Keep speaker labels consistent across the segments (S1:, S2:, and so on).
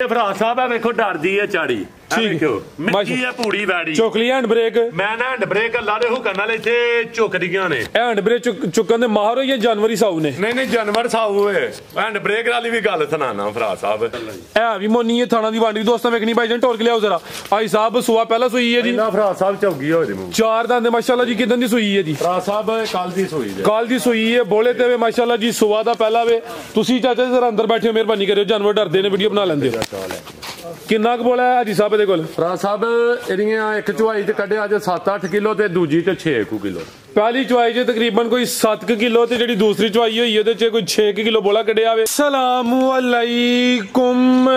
S1: ਭਰਾ ਸਾਹਿਬ ਆ ਵੇਖੋ ਡਰਦੀ ਹੈ ਚਾੜੀ ਮਿੱਟੀ ਹੈ ਪੂੜੀ ਵੈੜੀ
S2: ਚੁੱਕ ਲਈ ਹੈਂਡ ਬ੍ਰੇਕ
S1: ਮੈਂ ਨਾ ਹੈਂਡ ਬ੍ਰੇਕ ਅੱਲਾ ਦੇ ਹੁਕਮ ਨਾਲ ਇੱਥੇ ਝੁਕਦੀਆਂ ਨੇ
S2: ਹੈਂਡ ਬ੍ਰੇਕ ਚੁੱਕਣ ਦੇ ਮਾਹਰ ਹੋਈ ਜਾਂ ਜਾਨਵਰੀ ਸਾਊ ਨੇ
S1: ਨਹੀਂ ਜਾਨਵਰ ਸਾਊ ਹੈ ਹੈਂਡ ਬ੍ਰੇਕ ਵਾਲੀ ਵੀ ਗੱਲ ਸੁਣਾਣਾ ਭਰਾ ਸਾਹਿਬ
S2: ਹੈ ਵੀ ਮੋਨੀ ਹੈ ਥਾਣਾ ਦੀ ਵਾਂਡੀ ਦੋਸਤਾਂ ਵੇਖਣੀ ਭਾਈ ਜਨ ਟੋਰ ਕੇ ਲਿਆਓ ਜ਼ਰਾ ਆਈ ਸਾਹਿਬ ਸੁਆ ਪਹਿਲਾਂ ਸੂਈ ਹੈ ਜੀ
S1: ਨਾ ਭਰਾ ਸਾਹਿਬ ਚੌਗੀ ਹੋਏ ਦੇ
S2: ਚਾਰ ਦੰਦ ਮਾਸ਼ਾਅੱਲਾ ਜੀ ਕਿਦਾਂ ਦੀ ਸੂਈ ਹੈ ਜੀ
S1: ਭਰਾ ਸਾਹਿਬ ਕੱਲ ਦੀ ਸੂਈ ਹੈ
S2: ਕੱਲ ਦੀ ਸੂਈ ਹੈ ਬੋਲੇ ਤੇ ਵੇ ਮਾਸ਼ਾਅੱਲਾ ਜੀ ਸੁਆ ਦਾ ਪਹਿਲਾ ਵੇ ਤੁਸੀਂ ਚਾਚਾ ਜ਼ਰਾ ਅੰਦਰ ਬੈਠੇ ਮਿਹਰਬਾਨੀ ਕਰਿਓ ਜਾਨਵਰ ਡਰਦੇ ਨੇ ਵੀਡੀਓ ਬਣਾ ਲੈਂਦੇ ਕਿੰਨਾ ਕੁ ਬੋਲਾ ਹਾਜੀ ਸਾਹਿਬ ਇਹਦੇ ਕੋਲ
S1: ਭਰਾ ਸਾਹਿਬ ਇਹਦੀਆਂ ਇੱਕ ਚੁਆਈ ਤੇ ਕੱਢਿਆ ਅੱਜ 7-8 ਕਿਲੋ ਤੇ ਦੂਜੀ ਤੇ 6 ਕਿਲੋ
S2: ਪਹਿਲੀ ਚੁਆਈ 'ਚ ਤਕਰੀਬਨ ਕੋਈ 7 ਕਿਲੋ ਤੇ ਜਿਹੜੀ ਦੂਸਰੀ ਚੁਆਈ ਹੋਈ ਉਹਦੇ 'ਚ ਕੋਈ 6 ਕਿਲੋ ਬੋਲਾ ਕੱਢਿਆ ਵੇ ਸਲਾਮ ਅਲੈਕੁਮ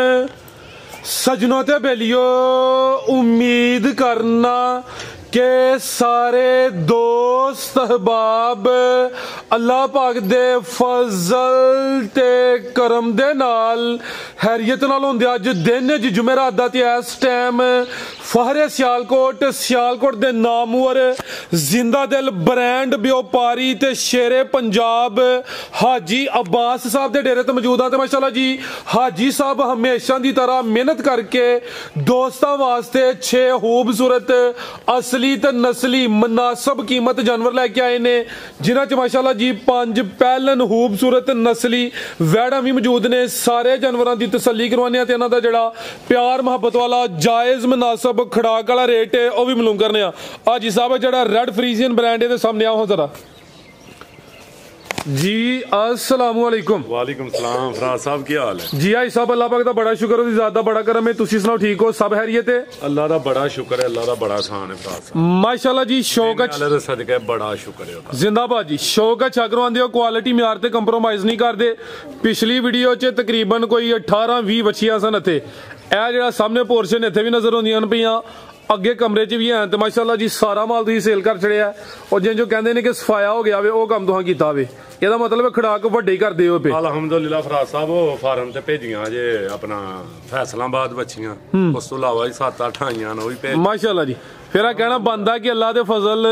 S2: सजनों ते बेलियो उम्मीद करना के सारे दोस्त अहबाब अल्लाह पाक दे फजल ते करम दे नाल हैरियत नाल होंदे अज दिन जुमेरात दा ते इस टाइम फहरे सियालकोट दे नामवर जिंदा दिल ब्रांड व्यापारी ते शेरे पंजाब हाजी अब्बास साहब दे डेरे ते मौजूद आ ते माशाल्लाह जी हाजी साहब हमेशा दी तरह मेहनत करके दोस्तां वास्ते 6 खूबसूरत असली ते नस्ली मुनासिब कीमत जानवर लैके आए ने जिन्हां च माशाल्लाह जी 5 पहलन खूबसूरत नस्ली वैड़ा भी मौजूद ने सारे जानवरां दी तसल्ली करवाने ते इन्हां दा जेड़ा प्यार मुहब्बत वाला जायज़ मुनासिब खड़ाक वाला रेट है वह भी मालूम करने हाजी साहब जेड़ा रेड फ्रीजियन ब्रांड है सामने आओ जरा जी अस्सलाम वालेकुम
S1: वालेकुम सलाम फराज साहब की हाल है
S2: जी आई साहब अल्लाह पाक दा बड़ा शुक्र है ज़्यादा बड़ा करम है तुसी सुनाओ ठीक हो सब खैरियत है
S1: अल्लाह दा बड़ा शुक्र है अल्लाह दा बड़ा एहसान है फराज साहब
S2: माशाल्लाह जी शौक
S1: अल्लाह दे सदके बड़ा शुक्र है
S2: जिंदाबाद जी शौक अच्छा करवांदे हो क्वालिटी म्यार ते कंप्रोमाइज नहीं करदे पिछली वीडियो च तकरीबन कोई 18-20 बच्चियां सन इत्थे ਇਹ ਜਿਹੜਾ ਸਾਹਮਣੇ ਪੋਰਸ਼ਨ ਇੱਥੇ ਵੀ ਨਜ਼ਰ ਆਉਂਦੀਆਂ ਹਨ ਪਈਆਂ ਅੱਗੇ ਕਮਰੇ 'ਚ ਵੀ ਹੈ ਤੇ ਮਾਸ਼ਾਅੱਲਾ ਜੀ ਸਾਰਾ ਮਾਲ ਤੁਸੀਂ ਸੇਲ ਕਰ ਛੜਿਆ ਔਰ ਜੋ ਕਹਿੰਦੇ ਨੇ ਕਿ ਸਫਾਇਆ ਹੋ ਗਿਆ ਵੇ ਉਹ ਕੰਮ ਤੁਸੀਂ ਕੀਤਾ ਵੇ ਇਹਦਾ ਮਤਲਬ ਖੜਾਕ ਵੱਡੇ ਹੀ ਕਰਦੇ ਹੋ ਪਏ
S1: ਅਲਹਮਦੁਲਿਲਾ ਫਰਾਜ਼ ਸਾਹਿਬ ਉਹ ਫਾਰਮ ਤੇ ਭੇਜੀਆਂ ਜੇ ਆਪਣਾ ਫੈਸਲਾਬਾਦ ਬੱਚੀਆਂ ਉਸ ਤੋਂ ਇਲਾਵਾ 7-8 ਆਈਆਂ ਨੇ ਉਹ ਵੀ ਭੇਜ
S2: ਮਾਸ਼ਾਅੱਲਾ ਜੀ ਫਿਰ ਆ ਕਹਿਣਾ ਬੰਦਾ ਕਿ ਅੱਲਾ ਦੇ ਫਜ਼ਲ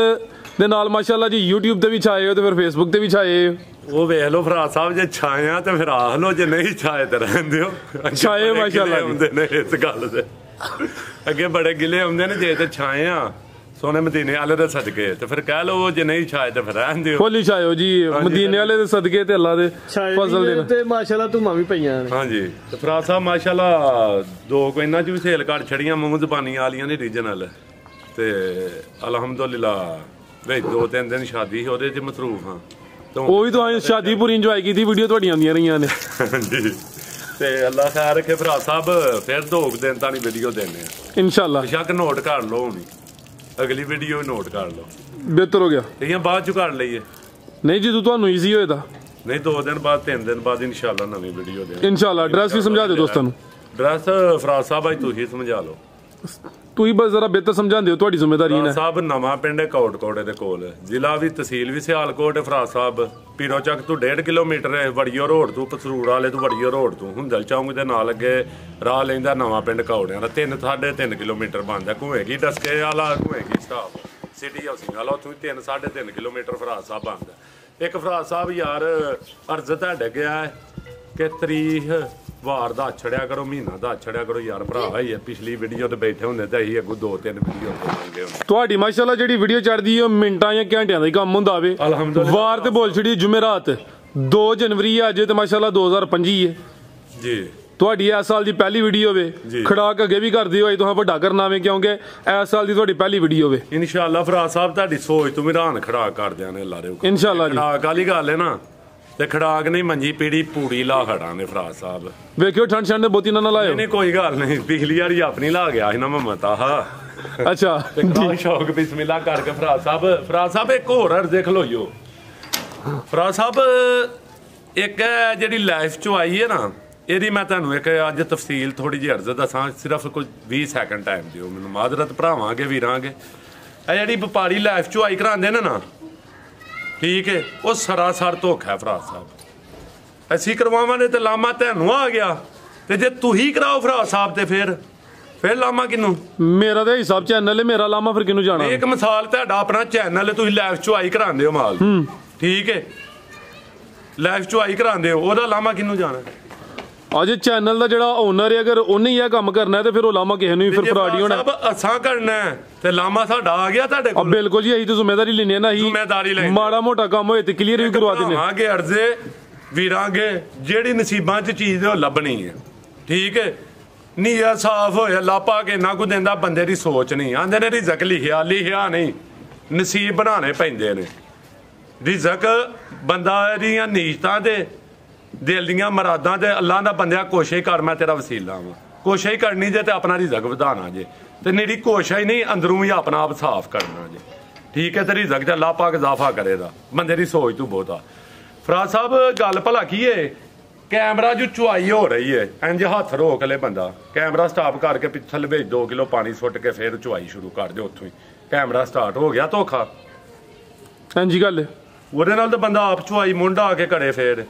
S2: ਦੇ ਨਾਲ ਮਾਸ਼ਾਅੱਲਾ ਜੀ YouTube ਤੇ ਵੀ ਛਾਏ ਹੋ ਤੇ ਫਿਰ Facebook ਤੇ ਵੀ ਛਾਏ ਹੋ
S1: ਉਹ ਵੇਖ ਲਓ ਫਰਾਜ਼ ਸਾਹਿਬ ਜੇ ਛਾਇਆ ਤੇ ਫਿਰ ਆਖ ਲਓ ਜੇ ਨਹੀਂ ਛਾਏ ਤੇ ਰਹਿੰਦੇ ਹੋ
S2: ਛਾਏ ਮਾਸ਼ਾਅੱਲਾ
S1: ਹੁੰਦੇ ਨੇ ਇਸ ਗੱਲ ਦੇ ਅੱਗੇ ਬੜੇ ਗਿਲੇ ਹੁੰਦੇ ਨੇ ਜੇ ਤੇ ਛਾਏ ਆ सोने मदीने वाले दे सदके ते फिर कह लो जे नहीं छाए ते फिर रहन दियो
S2: फुल छायो जी मदीने वाले दे सदके ते अल्लाह दे फजल दे ते
S3: माशाल्लाह धुमा भी पईयां ने
S1: हां जी ते फराज साहब माशाल्लाह दो को इन्ना च भी सेल कर छड़ियां मूंह जबानी वालियां ने रीजनल ते अल्हम्दुलिल्लाह वे 2-3 दिन शादी ओदे च मसरूफ हां तो
S2: ਉਹ ਵੀ ਤੁਹਾਨੂੰ शादी पूरी इंजॉय ਕੀਤੀ ਵੀਡੀਓ ਤੁਹਾਡੀਆਂ ਆਉਂਦੀਆਂ ਰਹੀਆਂ ਨੇ
S1: जी ਤੇ ਅੱਲਾਹ ਖੈਰ ਰੱਖੇ ਫਰਾਜ਼ ਸਾਹਿਬ ਫਿਰ 2 ਦਿਨ ਤਾਂ ਨਹੀਂ ਵੀਡੀਓ ਦੇਣੇ
S2: इंशाल्लाह
S1: बेशक नोट कर लो हुणी अगली वीडियो नोट कर लो
S2: बेहतर हो गया
S1: ये बाद चु कर लईए
S2: नहीं जी ਤੁਹਾਨੂੰ ਈਜ਼ੀ ਹੋਏਦਾ
S1: नहीं 2 दिन बाद 3 दिन बाद इंशाल्लाह नवी वीडियो दे
S2: इंशाल्लाह एड्रेस भी समझा दे दोस्तों
S1: एड्रेस फराज साहब भाई ਤੁਸੀਂ ਸਮਝਾ ਲਓ
S2: ਤੂੰ ਹੀ ਬਸ ਜ਼ਰਾ ਬਿਹਤਰ ਸਮਝਾਉਂਦੇ ਹੋ ਤੁਹਾਡੀ ਜ਼ਿੰਮੇਵਾਰੀ ਹੈ
S1: ਸਾਹਿਬ ਨਵਾਂ ਪਿੰਡ ਕੋਟਕੋੜੇ ਦੇ ਕੋਲ ਜ਼ਿਲ੍ਹਾ ਵੀ ਤਹਿਸੀਲ ਵੀ ਸਿਆਲਕੋਟ ਫਰਾਜ਼ ਸਾਹਿਬ ਪੀਰੋ ਚੱਕ ਤੋਂ 1.5 ਕਿਲੋਮੀਟਰ ਹੈ ਵੜੀਓ ਰੋਡ ਤੋਂ ਪਸਰੂੜ ਵਾਲੇ ਤੋਂ ਵੜੀਓ ਰੋਡ ਤੋਂ ਹੁੰਦਲ ਚੌਂਕ ਦੇ ਨਾਲ ਅੱਗੇ ਰਾਹ ਲੈਂਦਾ ਨਵਾਂ ਪਿੰਡ ਕੌੜਿਆਂ ਦਾ 3.5 ਕਿਲੋਮੀਟਰ ਬਣਦਾ ਘੁਏਗੀ ਡਸਕੇ ਵਾਲਾ ਘੁਏਗੀ ਸਟਾਪ ਸਿਟੀ ਹਾਊਸਿੰਗ ਵਾਲਾ ਉੱਥੋਂ 3.5 ਕਿਲੋਮੀਟਰ ਫਰਾਜ਼ ਸਾਹਿਬ ਬਣਦਾ ਇੱਕ ਫਰਾਜ਼ ਸਾਹਿਬ ਯਾਰ ਅਰਜ਼ ਤੁਹਾਡੇ ਗਿਆ ਕਿ ਤਰੀਖ ਵਾਰ ਦਾ ਛੜਿਆ ਕਰੋ ਮਹੀਨਾ ਦਾ ਛੜਿਆ ਕਰੋ ਯਾਰ ਭਰਾ ਹੀ ਹੈ ਪਿਛਲੀ ਵੀਡੀਓ ਤੇ ਬੈਠੇ ਹੁੰਦੇ ਤਾਂ ਅਸੀਂ ਅੱਗੋਂ 2-3 ਵੀਡੀਓ ਪਾਉਂਦੇ ਹੁੰਦੇ
S2: ਤੁਹਾਡੀ ਮਾਸ਼ਾਅੱਲਾ ਜਿਹੜੀ ਵੀਡੀਓ ਚੜਦੀ ਹੈ ਮਿੰਟਾਂ ਜਾਂ ਘੰਟਿਆਂ ਦਾ ਹੀ ਕੰਮ ਹੁੰਦਾ ਵੇ ਵਾਰ ਤੇ ਬੋਲ ਛੜੀ ਜੁਮੇਰਾਤ 2 ਜਨਵਰੀ ਅੱਜ ਤੇ ਮਾਸ਼ਾਅੱਲਾ 2025 ਹੈ
S1: ਜੀ
S2: ਤੁਹਾਡੀ ਇਸ ਸਾਲ ਦੀ ਪਹਿਲੀ ਵੀਡੀਓ ਵੇ ਖੜਾਕ ਅੱਗੇ ਵੀ ਕਰਦੇ ਹੋਏ ਤੁਸੀਂ ਵੱਡਾ ਕਰਨਾ ਵੇ ਕਿਉਂਕਿ ਇਸ ਸਾਲ ਦੀ ਤੁਹਾਡੀ ਪਹਿਲੀ ਵੀਡੀਓ ਵੇ
S1: ਇਨਸ਼ਾਅੱਲਾ ਫਰਾਜ਼ ਸਾਹਿਬ ਤੁਹਾਡੀ ਸੋਚ ਤੋਂ ਹੈਰਾਨ ਖੜਾਕ ਕਰ ਦਿਆਂਗੇ ਲਾਰੇ
S2: ਇਨਸ਼ਾਅੱਲਾ ਜੀ
S1: ਖੜਾਕ ਵਾਲੀ ਗੱਲ ਹੈ ਨਾ ਤੇ ਖੜਾਕ ਨਹੀਂ ਮੰਜੀ ਪੀੜੀ ਪੂੜੀ ਲਾ ਖੜਾਂਗੇ ਫਰਾਜ਼ ਸਾਹਿਬ
S2: ਵੇਖਿਓ ਠੰਡ ਛੰਡ ਬਹੁਤੀ ਨਾ ਲਾਇਓ
S1: ਨਹੀਂ ਕੋਈ ਗੱਲ ਨਹੀਂ ਪਿਛਲੀ ਵਾਰੀ ਆਪਣੀ ਲਾ ਗਿਆ ਸੀ ਨਾ ਮਮਤਾ
S2: ਅੱਛਾ
S1: ਤੇ ਸ਼ੌਕ ਬਿਸਮਿਲ੍ਲਾ ਕਰਕੇ ਫਰਾਜ਼ ਸਾਹਿਬ ਇੱਕ ਹੋਰ ਅਰਜ਼ ਦੇਖ ਲਓ ਫਰਾਜ਼ ਸਾਹਿਬ ਇੱਕ ਜਿਹੜੀ ਲਾਈਫ ਚੋਂ ਆਈ ਹੈ ਨਾ ਇਹਦੀ ਮੈਂ ਤੁਹਾਨੂੰ ਇੱਕ ਅੱਜ ਤਫਸੀਲ ਥੋੜੀ ਜਿਹੀ ਅਰਜ਼ ਦੱਸਾਂ ਸਿਰਫ ਕੁਝ 20 ਸੈਕਿੰਡ ਟਾਈਮ ਦਿਓ ਮੈਨੂੰ ਮਾਜ਼ਰਤ ਭਰਾਵਾਂਗੇ ਵੀਰਾਂਗੇ ਇਹ ਜਿਹੜੀ ਵਪਾਰੀ ਲਾਈਫ ਚੋਂ ਆਈ ਕਰਾਉਂਦੇ ਨੇ ਨਾ ਠੀਕ ਹੈ ਉਹ ਸਰਾਸਰ ਧੋਖਾ ਹੈ ਫਰਾਜ਼ ਸਾਹਿਬ ਅਸੀਂ ਕਰਵਾਵਾਂਗੇ ਤੇ ਲਾਮਾ ਤੁਹਾਨੂੰ ਆ ਗਿਆ ਤੇ ਜੇ ਤੁਸੀਂ ਕਰਾਓ ਫਰਾਜ਼ ਸਾਹਿਬ ਤੇ ਫਿਰ ਲਾਮਾ ਕਿਨੂੰ
S2: ਮੇਰਾ ਤਾਂ ਹਿਸਾਬ ਚੈਨਲ ਹੈ ਮੇਰਾ ਲਾਮਾ ਫਿਰ ਕਿਨੂੰ ਜਾਣਾ
S1: ਇੱਕ ਮਿਸਾਲ ਤੁਹਾਡਾ ਆਪਣਾ ਚੈਨਲ ਹੈ ਤੁਸੀਂ ਲਾਈਵ ਚੋਂ ਆਈ ਕਰਾਉਂਦੇ ਹੋ ਮਾਲ ਠੀਕ ਹੈ ਲਾਈਵ ਚੋਂ ਆਈ ਕਰਾਉਂਦੇ ਹੋ ਉਹਦਾ ਲਾਮਾ ਕਿਨੂੰ ਜਾਣਾ
S2: ਅਜੇ ਚੈਨਲ ਦਾ ਜਿਹੜਾ ਓਨਰ ਹੈ ਅਗਰ ਉਹਨੇ ਹੀ ਇਹ ਕੰਮ ਕਰਨਾ ਤੇ ਫਿਰ ਉਹ ਲਾਮਾ ਕਿਸੇ ਨੂੰ ਵੀ ਫਿਰ ਫਰਾਡ ਹੀ ਹੋਣਾ
S1: ਅਸਾਂ ਕਰਨਾ ਤੇ ਲਾਮਾ ਸਾਡਾ ਆ ਗਿਆ ਤੁਹਾਡੇ ਕੋਲ
S2: ਬਿਲਕੁਲ ਜੀ ਅਸੀਂ ਤਾਂ ਜ਼ਿੰਮੇਵਾਰੀ ਲੈਣੀ ਨਾ ਅਸੀਂ ਮਾੜਾ ਮੋਟਾ ਕੰਮ ਹੋਏ ਤੇ ਕਲੀਅਰ ਵੀ ਕਰਵਾ ਦਿੰਦੇ
S1: ਆਗੇ ਅਰਜ਼ੇ ਵੀਰਾਂਗੇ ਜਿਹੜੀ ਨਸੀਬਾਂ 'ਚ ਚੀਜ਼ ਉਹ ਲੱਭਣੀ ਹੈ ਠੀਕ ਹੈ ਨੀਆ ਸਾਫ਼ ਹੋਇਆ ਲਾਪਾ ਕੇ ਨਾ ਕੋ ਦਿੰਦਾ ਬੰਦੇ ਦੀ ਸੋਚ ਨਹੀਂ ਆਂਦੇ ਨੇ ਰਿਜ਼ਕ ਲਿਖਿਆ ਨਹੀਂ ਨਸੀਬ ਬਣਾਉਣੇ ਪੈਂਦੇ ਨੇ ਰਿਜ਼ਕ ਬੰਦਾ ਦੀਆਂ ਨੀਅਤਾਂ ਦੇ ਦਿਲ ਦੀਆਂ ਮੁਰਾਦਾਂ ਤੇ ਅੱਲਾਹ ਦਾ ਬੰਦਿਆ ਕੋਸ਼ਿਸ਼ ਕਰ ਮੈਂ ਤੇਰਾ ਵਸੀਲਾ ਵਾਂ ਕੋਸ਼ਿਸ਼ ਕਰਨੀ ਜੇ ਤੇ ਆਪਣਾ ਰਿਜ਼ਕ ਵਧਾਣਾ ਜੇ ਤੇ ਮੇਰੀ ਕੋਸ਼ਿਸ਼ ਹੀ ਨਹੀਂ ਅੰਦਰੋਂ ਵੀ ਆਪਣਾ ਆਪ ਸਾਫ਼ ਕਰਨਾ ਜੇ ਠੀਕ ਹੈ ਤੇ ਰਿਜ਼ਕ ਚ ਅੱਲਾਹ ਪਾਕ ਇਜ਼ਾਫਾ ਕਰੇਗਾ ਬੰਦੇ ਦੀ ਸੋਚ ਤੋਂ ਬਹੁਤਾ ਫਰਾਜ਼ ਸਾਹਿਬ ਗੱਲ ਭਲਾ ਕੀ ਏ ਕੈਮਰਾ ਜੋ ਚੁਆਈ ਹੋ ਰਹੀ ਹੈ ਇੰਜ ਹੱਥ ਰੋਕ ਲੈ ਬੰਦਾ ਕੈਮਰਾ ਸਟਾਪ ਕਰਕੇ ਪਿੱਛੇ ਵਿੱਚ 2 ਕਿਲੋ ਪਾਣੀ ਸੁੱਟ ਕੇ ਫਿਰ ਚੁਆਈ ਸ਼ੁਰੂ ਕਰ ਦੇ ਉੱਥੋਂ ਹੀ ਕੈਮਰਾ ਸਟਾਰਟ ਹੋ ਗਿਆ ਧੋਖਾ
S2: ਹਾਂਜੀ ਗੱਲ
S1: ਉਹਦੇ ਨਾਲ ਤਾਂ ਬੰਦਾ ਆਪ ਚੁਆਈ ਮੁੰਡਾ ਆ ਕੇ ਕਰੇ ਫੇਰ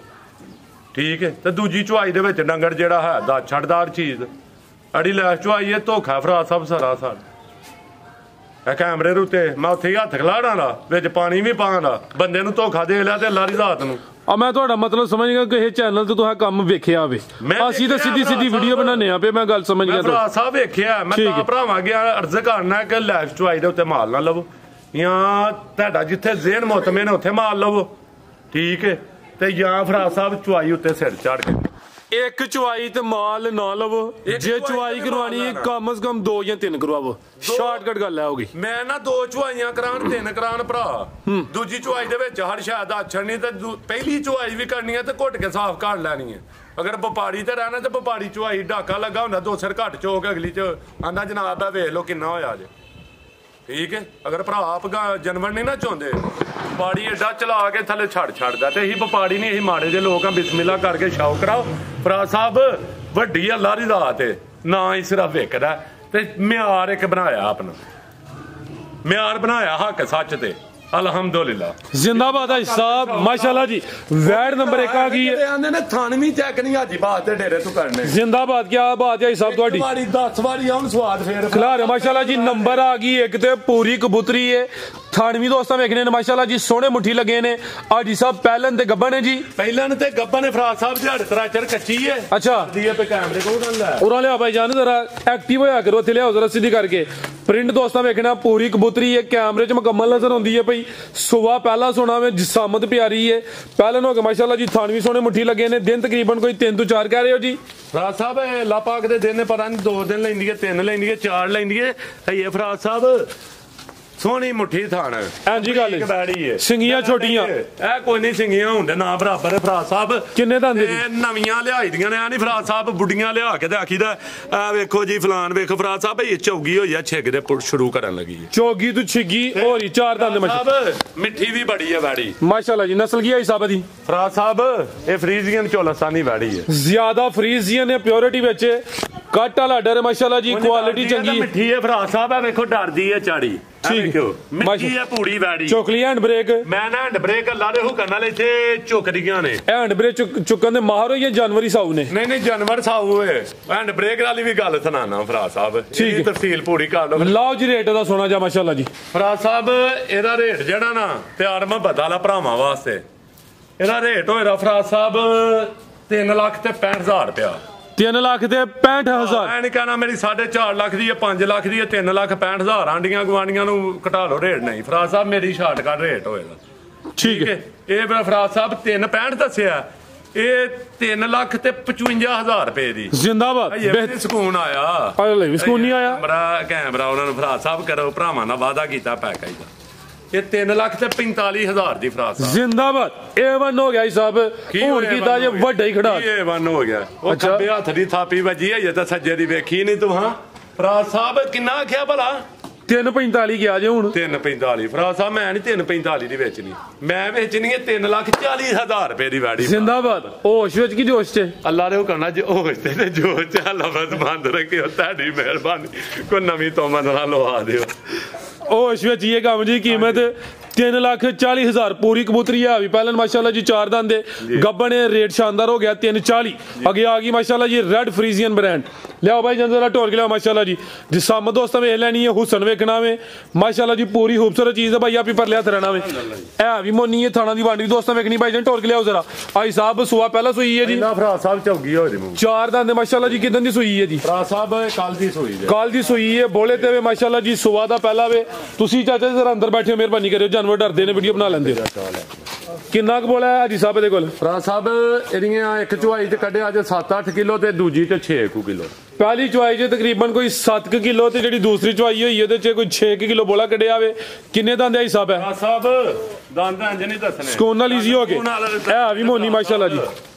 S1: ਠੀਕ ਹੈ ਤੇ ਦੂਜੀ ਚੁਆਈ ਦੇ ਵਿੱਚ ਡੰਗਰ ਜਿਹੜਾ ਹੈ ਦਾ ਛੱਡਦਾਰ ਚੀਜ਼ ਅੜੀ ਲੈ ਚੁਆਈ ਇਹ ਧੋਖਾ ਫਰਾਜ਼ ਸਾਹਿਬ ਸਰਾਸਰ ਇਹ ਕੈਮਰੇ ਦੇ ਉੱਤੇ ਮੈਂ ਉੱਥੇ ਹੀ ਹੱਥ ਖਲਾੜਾਂ ਦਾ ਵਿੱਚ ਪਾਣੀ ਵੀ ਪਾਉਂਦਾ ਬੰਦੇ ਨੂੰ ਧੋਖਾ ਦੇ ਲਿਆ ਤੇ ਅੱਲਾ ਦੀ ਜ਼ਾਤ ਨੂੰ
S2: ਆ ਮੈਂ ਤੁਹਾਡਾ ਮਤਲਬ ਸਮਝ ਗਿਆ ਕਿ ਇਹ ਚੈਨਲ ਤੇ ਤੁਸੀਂ ਕੰਮ ਵੇਖਿਆ ਹੋਵੇ ਅਸੀਂ ਤਾਂ ਸਿੱਧੀ ਵੀਡੀਓ ਬਣਾਉਂਦੇ ਆ ਪਏ ਮੈਂ ਗੱਲ ਸਮਝ ਗਿਆ
S1: ਫਰਾਜ਼ ਸਾਹਿਬ ਵੇਖਿਆ ਮੈਂ ਤਾਂ ਭਰਾਵਾਂ ਗਿਆ ਅਰਜ਼ ਕਰਨਾ ਕਿ ਲਾਈਵ ਚੁਆਈ ਦੇ ਉੱਤੇ ਮਾਲ ਨਾ ਲਵੋ ਜਾਂ ਤੁਹਾਡਾ ਜਿੱਥੇ ਜ਼ਿਹਨ ਮੁਤਮਿਨ ਉੱਥੇ ਮਾਲ ਲਵੋ ਠੀਕ ਹੈ ਤੇ ਜਾਂ ਫਰਾਜ਼ ਸਾਹਿਬ ਚੁਆਈ ਉੱਤੇ ਸਿਰ ਚੜ ਕੇ
S2: ਇੱਕ ਚੁਆਈ ਤੇ ਮਾਲ ਨਾ ਲਵੋ ਜੇ ਚੁਆਈ ਕਰਵਾਣੀ ਹੈ ਕਮ ਸੇ ਕਮ 2 ਜਾਂ 3 ਕਰਵਾਵੋ ਸ਼ਾਰਟਕਟ ਗੱਲ ਹੈ ਹੋਗੀ
S1: ਮੈਂ ਨਾ 2 ਚੁਆਈਆਂ ਕਰਾਣ 3 ਕਰਾਣ ਭਰਾ ਦੂਜੀ ਚੁਆਈ ਦੇ ਵਿੱਚ ਹਰ ਸ਼ਾਇਦ ਆਛਣ ਨਹੀਂ ਤੇ ਪਹਿਲੀ ਚੁਆਈ ਵੀ ਕਰਨੀ ਹੈ ਤੇ ਘੁੱਟ ਕੇ ਸਾਫ਼ ਕਰ ਲੈਣੀ ਹੈ ਅਗਰ ਵਪਾਰੀ ਤੇ ਰਹਿਣਾ ਤੇ ਵਪਾਰੀ ਚੁਆਈ ਢਾਕਾ ਲੱਗਾ ਹੁੰਦਾ 2 ਸਿਰ ਘੱਟ ਚੋਕ ਅਗਲੀ ਚ ਆਂਦਾ ਜਨਾਬ ਦਾ ਵੇਖ ਲਓ ਕਿੰਨਾ ਹੋਇਆ ਜੇ ਠੀਕ ਹੈ ਅਗਰ ਭਰਾ ਆਪ ਜਾਨਵਰ ਨਹੀਂ ਨਾ ਚਾਹੁੰਦੇ ਵਪਾਰੀ ਏਡਾ ਚਲਾ ਕੇ ਥੱਲੇ ਛੱਡਦਾ ਤੇ ਇਹੀ ਵਪਾਰੀ ਨਹੀਂ ਇਹੀ ਮਾੜੇ ਜਿਹੇ ਲੋਕ ਆ ਬਿਸਮਿਲ੍ਲਾ ਕਰਕੇ ਸ਼ੌਕ ਕਰਾਓ ਫਰਾਜ਼ ਸਾਹਿਬ ਵੱਡੀ ਅੱਲਾ ਦੀ ਜ਼ਾਤ ਹੈ ਨਾ ਹੀ ਸਿਰਫ ਵੇਖਦਾ ਤੇ ਮਿਆਰ ਇੱਕ ਬਣਾਇਆ ਆਪਣਾ ਮਿਆਰ ਬਣਾਇਆ ਹੱਕ ਸੱਚ ਤੇ ਅਲਹਮਦੁਲਿਲਾ
S2: ਜ਼ਿੰਦਾਬਾਦ ਹੈ ਸਾਹਿਬ ਮਾਸ਼ਾਅੱਲਾ ਜੀ ਵੈਡ ਨੰਬਰ 1 ਆ ਗਈ ਹੈ
S1: ਆਂਦੇ ਨੇ ਥਾਨਵੀਂ ਚੈੱਕ ਨਹੀਂ ਹਾਜੀ ਬਾਤ ਤੇ ਡੇਰੇ ਤੋਂ ਕਰਨੇ
S2: ਜ਼ਿੰਦਾਬਾਦ ਕੀ ਬਾਤ ਹੈ ਸਾਹਿਬ ਤੁਹਾਡੀ
S1: ਵਾਰੀ 10 ਵਾਰੀ ਆਉਣ ਸਵਾਦ ਫੇਰ
S2: ਖਲਾਰ ਮਾਸ਼ਾਅੱਲਾ ਜੀ ਨੰਬਰ ਆ ਗਈ ਇੱਕ ਤੇ ਪੂਰੀ ਕਬੂਤਰੀ ਹੈ ਥਾਨਵੀਂ ਦੋਸਤਾਂ ਵੇਖਣੇ ਨੇ ਮਾਸ਼ਾਅੱਲਾ ਜੀ ਸੋਹਣੇ ਮੁੱਠੀ ਲੱਗੇ ਨੇ ਆਜੀ ਸਾਹਿਬ ਪਹਿਲਨ ਤੇ ਗੱਬਾ ਨੇ ਜੀ
S1: ਪਹਿਲਨ ਤੇ ਗੱਬਾ ਨੇ ਫਰਾਜ਼ ਸਾਹਿਬ ਦਿਹਾੜ ਤਰਾਚਰ ਕੱਚੀ ਹੈ
S2: ਅੱਛਾ
S1: ਦੀ पे कैमरे को उड़ा
S2: उड़ा लिया भाई जान जरा एक्टिव होया करो इत्थे लियाओ जरा सीधी करके प्रिंट दोस्तां वेखना पूरी कबूतरी है कैमरे च मुकम्मल नजर आउंदी है भाई सुबह पहला सोना में जिसामत प्यारी है पहले हो गए माशाल्लाह जी थानवी सोने मुट्ठी लगे ने दिन तकरीबन कोई 3 तो 4 कह रहे हो जी
S1: फराज साहब अल्लाह पाक दे दिन पता नहीं 2 दिन लैंदी है 3 लैंदी है 4 लैंदी है ये फराज साहब सोहनी मुट्ठी थान
S2: जी गल
S1: बैड़ी है
S2: सिंगियां छोटियां
S1: ए कोई नहीं सिंगियां हुंदे ना बराबर है फराज साहब
S2: किन्ने दंदे
S1: नवीआं लियाई दियां ने नहीं फराज साहब बुढ़ियां लिया के ते आखीदा आ वेखो जी फलान वेखो फराज साहब ये चौगी होई है छिग दे शुरू करन लगी है
S2: चौगी तो छिगी और 4 दंद
S1: साहब मिठी भी बड़ी है बैड़ी
S2: माशाल्लाह जी नस्ल की है साहब दी
S1: फराज साहब ये फ्रीजियन चोलस्तानी बैड़ी है
S2: ज्यादा फ्रीजियन है प्योरिटी विच कट वाला डर माशाल्लाह जी क्वालिटी चंगी
S1: मिठी है फराज साहब वेखो डरदी है चाड़ी ठीक मिठी है पूरी बैड़ी
S2: चोकली हैंड ब्रेक
S1: मैं ना हैंड ब्रेक अल्लाह दे हुक्म नाल इथे चुकदियां ने
S2: हैंड ब्रेक चुकन दे माहर हो या जानवरी साहू ने
S1: नहीं जानवर साहू है हैंड ब्रेक वाली भी गल सुनाना फराज साहब ठीक तफसील पूरी कर लो
S2: लाओ जी रेट दा सोना जा माशाल्लाह जी
S1: फराज साहब एदा रेट जेड़ा ना प्यार मोहब्बत वाला भरावां वास्ते एदा रेट होएगा फराज साहब 3,65,000 रुपया
S2: 3 लाख ते 65,000
S1: मैं नहीं कहना मेरी 4.5 लाख दी है 5 लाख दी है 3,65,000 आंडियां गवांडियां नु घटा लो रेट नहीं फराज साहब मेरी शार्टकट रेट होएगा
S2: ठीक है
S1: ये फराज साहब 365 दस्सिया ये 3,55,000 रुपए दी
S2: जिंदाबाद
S1: बेहतर सुकून आया
S2: अरे सुकून नहीं आया
S1: कैमरा उन्होंने फराज साहब करो भरावां नाल वादा कीता पैकेज दा ये 3,45,000 दी फराज साहब
S2: जिंदाबाद A1 हो गया साहब हुन कीता जे वड्डा ही खड़ा
S1: A1 हो गया ओ खब्बे हत्थ दी थापी वजी है ये तां सज्जे दी वेखी नहीं तू हां फराज साहब किन्ना आख्या भला
S2: 345 ਗਿਆ ਜੇ ਹੁਣ
S1: 345 ਫਰਾਜ਼ ਸਾਹਿਬ ਮੈਂ ਨਹੀਂ 345 ਦੀ ਵੇਚਣੀ ਮੈਂ ਵੇਚਣੀ ਹੈ 3,40,000 ਰੁਪਏ ਦੀ ਵਾੜੀ
S2: ਜ਼ਿੰਦਾਬਾਦ ਹੋਸ਼ ਵਿੱਚ ਕੀ ਜੋਸ਼ ਚ
S1: ਅੱਲਾ ਦੇ ਹੁਕਮ ਨਾਲ ਜੇ ਹੋਸ਼ ਤੇ ਜੋਸ਼ ਚ ਲਫ਼ਜ਼ ਬੰਦ ਰੱਖਿਓ ਤੁਹਾਡੀ ਮਿਹਰਬਾਨੀ ਕੋਈ ਨਵੀਂ ਤੋਮਤ ਨਾਲ ਲਵਾ ਦਿਓ
S2: होश ਵਿੱਚ ਇਹ ਕੰਮ जी कीमत 3,40,000 पूरी कबूतरी है अभी पहले माशाल्लाह जी 4 दांदे गब्बन है रेट शानदार हो गया 340 आगे आ गई माशाल्लाह जी रेड फ्रीजियन ब्रांड लियाओ भाई जरा टोर के लियाओ माशाल्लाह जी जिस सामने दोस्तों में लेनी है हुसन वेखना में माशाल्लाह जी पूरी खूबसूरत चीज है भाई आप पर लिया रहना में है भी मोनी है थाना दी बांडी दोस्तों वेखनी भाई टोर के लियाओ जरा भाई साहब सुआ पहला सुई है जी
S1: चौगी हो
S2: 4 दांदे माशाल्लाह जी किदन दी सुई है जी कल दी सुई है बोले ते माशाल्लाह जी सुआ दा पहला वे तुसी चाचा जरा अंदर बैठे मेहरबानी करियो जानवर डरदे ने वीडियो बना लेंदे किन्ना क बोला है जी साहब दे कोल
S1: फराज साहब एदियां एक चुवाई ते कड्ढे अज 7-8 किलो ते दूजी ते 6 किलो
S2: पहली चुवाई च तकरीबन कोई 7 किलो ते जेडी दूसरी चुवाई होई ओदे च कोई 6 किलो बोला कड्ढे आवे किन्ने दांदे आई साहब है
S1: फराज साहब दंद इंज नहीं दसने
S2: ਸਕੂਨ ਨਾਲ ਈਜ਼ੀ ਹੋ ਕੇ ਹੈ ਵੀ ਮੋਨੀ ਮਾਸ਼ਾਅੱਲਾ ਜੀ